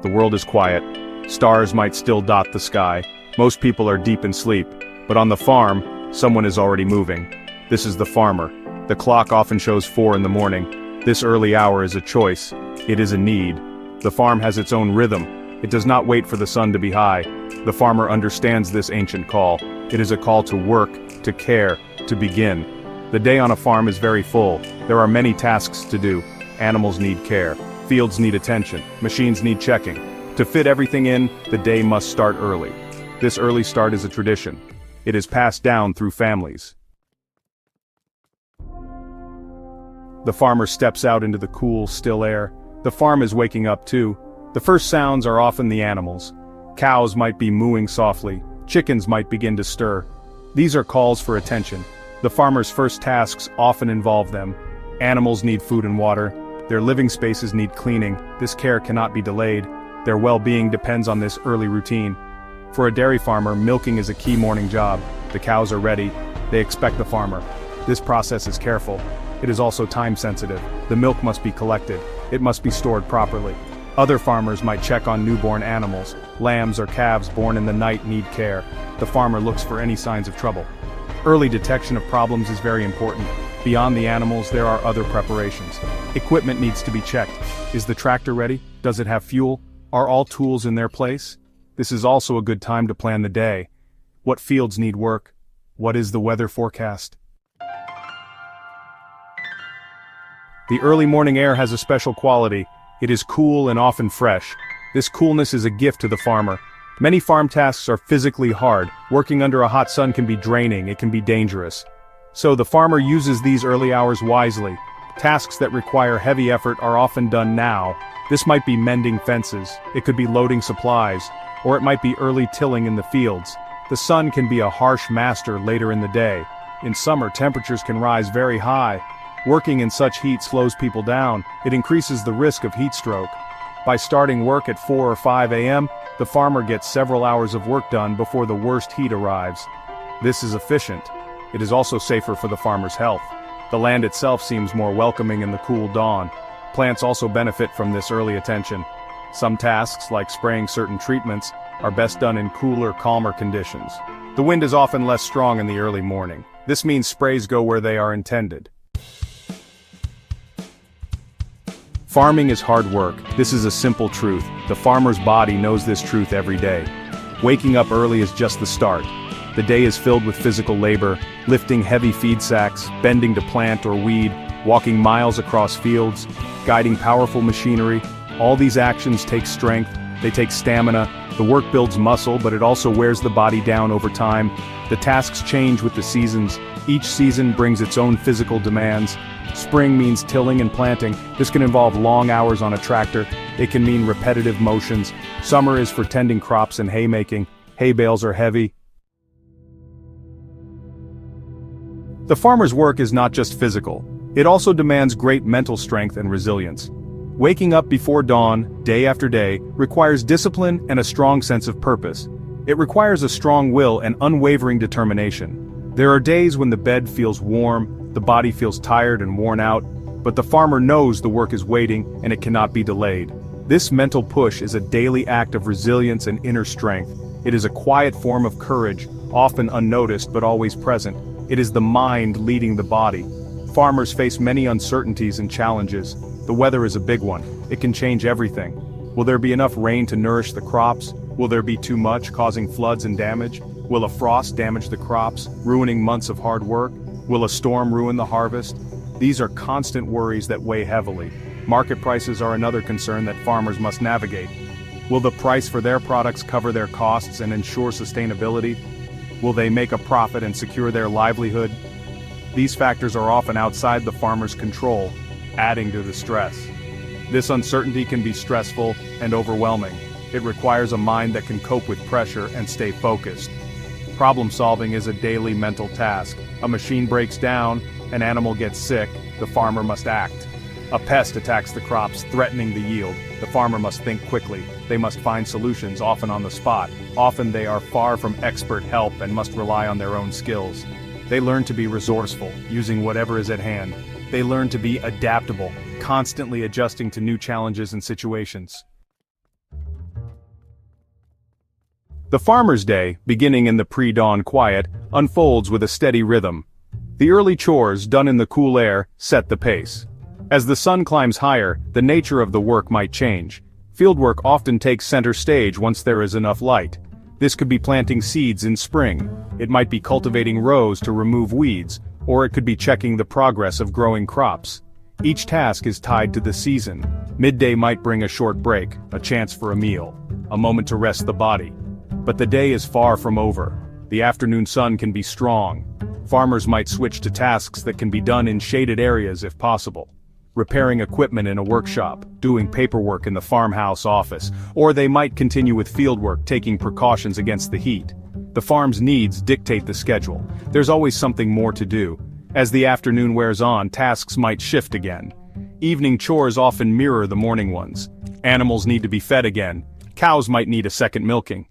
The world is quiet. Stars might still dot the sky. Most people are deep in sleep. But on the farm, someone is already moving. This is the farmer. The clock often shows 4 in the morning. This early hour is a choice. It is a need. The farm has its own rhythm. It does not wait for the sun to be high. The farmer understands this ancient call. It is a call to work, to care, to begin. The day on a farm is very full. There are many tasks to do. Animals need care. Fields need attention. Machines need checking. To fit everything in, the day must start early. This early start is a tradition. It is passed down through families. The farmer steps out into the cool, still air. The farm is waking up too. The first sounds are often the animals. Cows might be mooing softly. Chickens might begin to stir. These are calls for attention. The farmer's first tasks often involve them. Animals need food and water. Their living spaces need cleaning. This care cannot be delayed. Their well-being depends on this early routine. For a dairy farmer, milking is a key morning job. The cows are ready. They expect the farmer. This process is careful. It is also time-sensitive. The milk must be collected. It must be stored properly. Other farmers might check on newborn animals. Lambs or calves born in the night need care. The farmer looks for any signs of trouble. Early detection of problems is very important. Beyond the animals, there are other preparations. Equipment needs to be checked. Is the tractor ready? Does it have fuel? Are all tools in their place? This is also a good time to plan the day. What fields need work? What is the weather forecast? The early morning air has a special quality. It is cool and often fresh. This coolness is a gift to the farmer. Many farm tasks are physically hard. Working under a hot sun can be draining, it can be dangerous. So the farmer uses these early hours wisely. Tasks that require heavy effort are often done now. This might be mending fences, it could be loading supplies, or it might be early tilling in the fields. The sun can be a harsh master later in the day. In summer, temperatures can rise very high. Working in such heat slows people down. It increases the risk of heat stroke. By starting work at 4 or 5 a.m., the farmer gets several hours of work done before the worst heat arrives. This is efficient. It is also safer for the farmer's health. The land itself seems more welcoming in the cool dawn. Plants also benefit from this early attention. Some tasks, like spraying certain treatments, are best done in cooler, calmer conditions. The wind is often less strong in the early morning. This means sprays go where they are intended. Farming is hard work. This is a simple truth. The farmer's body knows this truth every day. Waking up early is just the start. The day is filled with physical labor, lifting heavy feed sacks, bending to plant or weed, walking miles across fields, guiding powerful machinery. All these actions take strength, they take stamina. The work builds muscle, but it also wears the body down over time. The tasks change with the seasons. Each season brings its own physical demands. Spring means tilling and planting. This can involve long hours on a tractor. It can mean repetitive motions. Summer is for tending crops and haymaking. Hay bales are heavy. The farmer's work is not just physical. It also demands great mental strength and resilience. Waking up before dawn, day after day, requires discipline and a strong sense of purpose. It requires a strong will and unwavering determination. There are days when the bed feels warm, the body feels tired and worn out, but the farmer knows the work is waiting and it cannot be delayed. This mental push is a daily act of resilience and inner strength. It is a quiet form of courage, often unnoticed but always present. It is the mind leading the body. Farmers face many uncertainties and challenges. The weather is a big one. It can change everything. Will there be enough rain to nourish the crops? Will there be too much, causing floods and damage? Will a frost damage the crops, ruining months of hard work? Will a storm ruin the harvest? These are constant worries that weigh heavily. Market prices are another concern that farmers must navigate. Will the price for their products cover their costs and ensure sustainability? Will they make a profit and secure their livelihood? These factors are often outside the farmer's control, adding to the stress. This uncertainty can be stressful and overwhelming. It requires a mind that can cope with pressure and stay focused. Problem solving is a daily mental task. A machine breaks down, an animal gets sick, the farmer must act. A pest attacks the crops, threatening the yield. The farmer must think quickly. They must find solutions, often on the spot. Often they are far from expert help and must rely on their own skills. They learn to be resourceful, using whatever is at hand. They learn to be adaptable, constantly adjusting to new challenges and situations. The farmer's day, beginning in the pre-dawn quiet, unfolds with a steady rhythm. The early chores, done in the cool air, set the pace. As the sun climbs higher, the nature of the work might change. Fieldwork often takes center stage once there is enough light. This could be planting seeds in spring. It might be cultivating rows to remove weeds, or it could be checking the progress of growing crops. Each task is tied to the season. Midday might bring a short break, a chance for a meal, a moment to rest the body. But the day is far from over. The afternoon sun can be strong. Farmers might switch to tasks that can be done in shaded areas if possible. Repairing equipment in a workshop, doing paperwork in the farmhouse office, or they might continue with fieldwork, taking precautions against the heat. The farm's needs dictate the schedule. There's always something more to do. As the afternoon wears on, tasks might shift again. Evening chores often mirror the morning ones. Animals need to be fed again. Cows might need a second milking.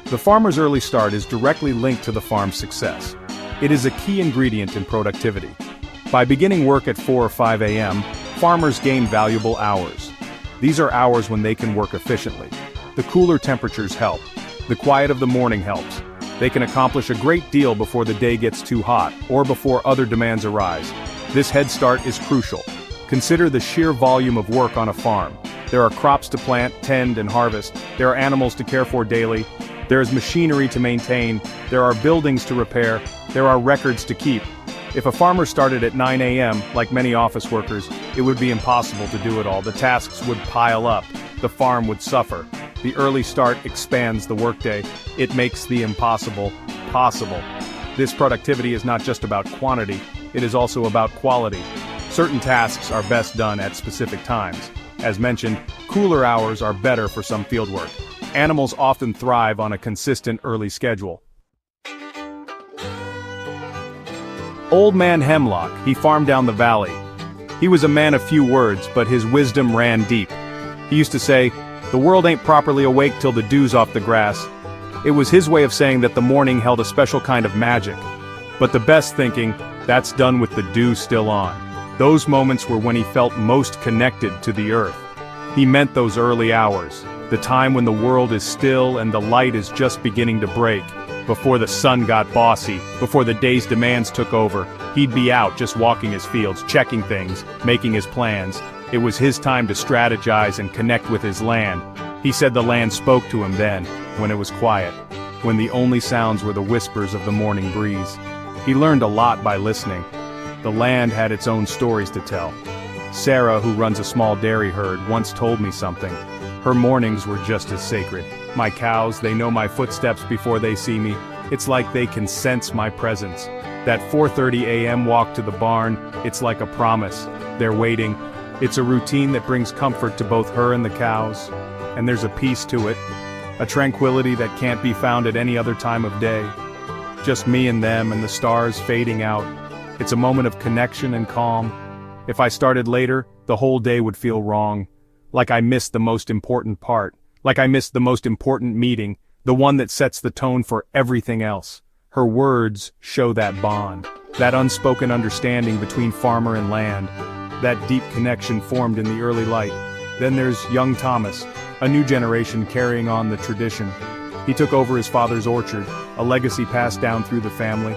The farmer's early start is directly linked to the farm's success. It is a key ingredient in productivity. By beginning work at 4 or 5 a.m., farmers gain valuable hours. These are hours when they can work efficiently. The cooler temperatures help. The quiet of the morning helps. They can accomplish a great deal before the day gets too hot, or before other demands arise. This head start is crucial. Consider the sheer volume of work on a farm. There are crops to plant, tend, and harvest. There are animals to care for daily. There is machinery to maintain. There are buildings to repair. There are records to keep. If a farmer started at 9 a.m., like many office workers, it would be impossible to do it all. The tasks would pile up. The farm would suffer. The early start expands the workday. It makes the impossible possible. This productivity is not just about quantity, it is also about quality. Certain tasks are best done at specific times. As mentioned, cooler hours are better for some fieldwork. Animals often thrive on a consistent early schedule. Old Man Hemlock, he farmed down the valley. He was a man of few words, but his wisdom ran deep. He used to say, "The world ain't properly awake till the dew's off the grass." It was his way of saying that the morning held a special kind of magic. But the best thinking, that's done with the dew still on. Those moments were when he felt most connected to the earth. He meant those early hours, the time when the world is still and the light is just beginning to break. Before the sun got bossy, before the day's demands took over, he'd be out just walking his fields, checking things, making his plans. It was his time to strategize and connect with his land. He said the land spoke to him then, when it was quiet, when the only sounds were the whispers of the morning breeze. He learned a lot by listening. The land had its own stories to tell. Sarah, who runs a small dairy herd, once told me something. Her mornings were just as sacred. My cows, they know my footsteps before they see me. It's like they can sense my presence. That 4:30 a.m. walk to the barn, it's like a promise. They're waiting. It's a routine that brings comfort to both her and the cows. And there's a peace to it. A tranquility that can't be found at any other time of day. Just me and them and the stars fading out. It's a moment of connection and calm. If I started later, the whole day would feel wrong. Like I missed the most important part. Like I missed the most important meeting, the one that sets the tone for everything else. Her words show that bond, that unspoken understanding between farmer and land, that deep connection formed in the early light. Then there's young Thomas, a new generation carrying on the tradition. He took over his father's orchard, a legacy passed down through the family.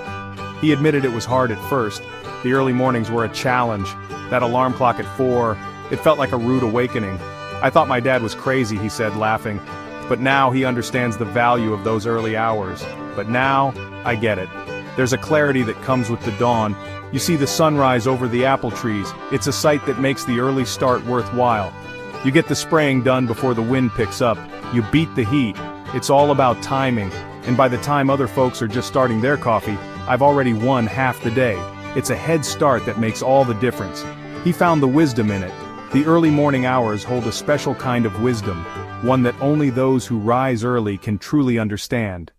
He admitted it was hard at first. The early mornings were a challenge. That alarm clock at 4, it felt like a rude awakening. I thought my dad was crazy, he said, laughing. But now he understands the value of those early hours. But now, I get it. There's a clarity that comes with the dawn. You see the sunrise over the apple trees. It's a sight that makes the early start worthwhile. You get the spraying done before the wind picks up. You beat the heat. It's all about timing. And by the time other folks are just starting their coffee, I've already won half the day. It's a head start that makes all the difference. He found the wisdom in it. The early morning hours hold a special kind of wisdom, one that only those who rise early can truly understand.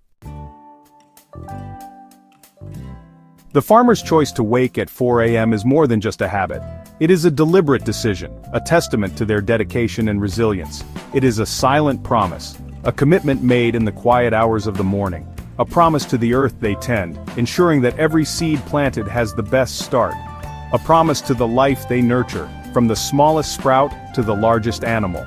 The farmer's choice to wake at 4 a.m. is more than just a habit. It is a deliberate decision, a testament to their dedication and resilience. It is a silent promise, a commitment made in the quiet hours of the morning, a promise to the earth they tend, ensuring that every seed planted has the best start, a promise to the life they nurture, from the smallest sprout to the largest animal.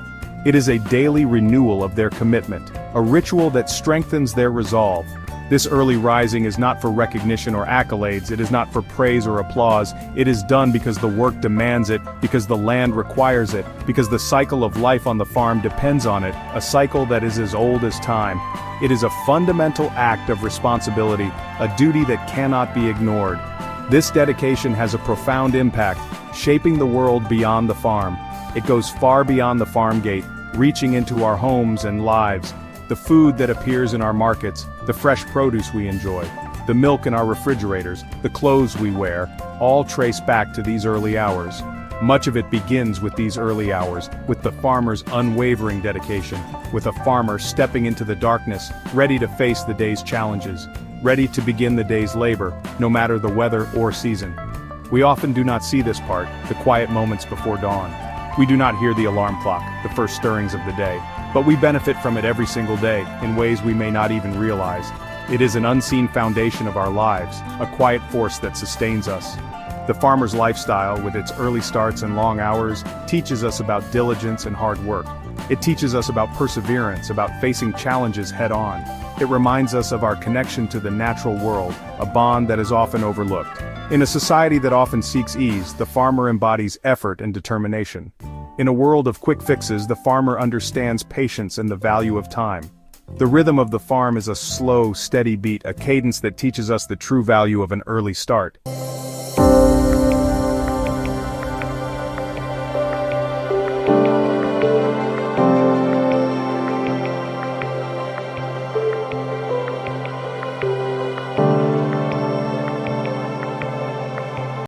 It is a daily renewal of their commitment, a ritual that strengthens their resolve. This early rising is not for recognition or accolades, it is not for praise or applause, it is done because the work demands it, because the land requires it, because the cycle of life on the farm depends on it, a cycle that is as old as time. It is a fundamental act of responsibility, a duty that cannot be ignored. This dedication has a profound impact, shaping the world beyond the farm. It goes far beyond the farm gate, reaching into our homes and lives. The food that appears in our markets, the fresh produce we enjoy, the milk in our refrigerators, the clothes we wear, all trace back to these early hours. Much of it begins with these early hours, with the farmer's unwavering dedication, with a farmer stepping into the darkness, ready to face the day's challenges, ready to begin the day's labor, no matter the weather or season. We often do not see this part, the quiet moments before dawn. We do not hear the alarm clock, the first stirrings of the day, but we benefit from it every single day, in ways we may not even realize. It is an unseen foundation of our lives, a quiet force that sustains us. The farmer's lifestyle, with its early starts and long hours, teaches us about diligence and hard work. It teaches us about perseverance, about facing challenges head-on. It reminds us of our connection to the natural world, a bond that is often overlooked. In a society that often seeks ease, the farmer embodies effort and determination. In a world of quick fixes, the farmer understands patience and the value of time. The rhythm of the farm is a slow, steady beat, a cadence that teaches us the true value of an early start.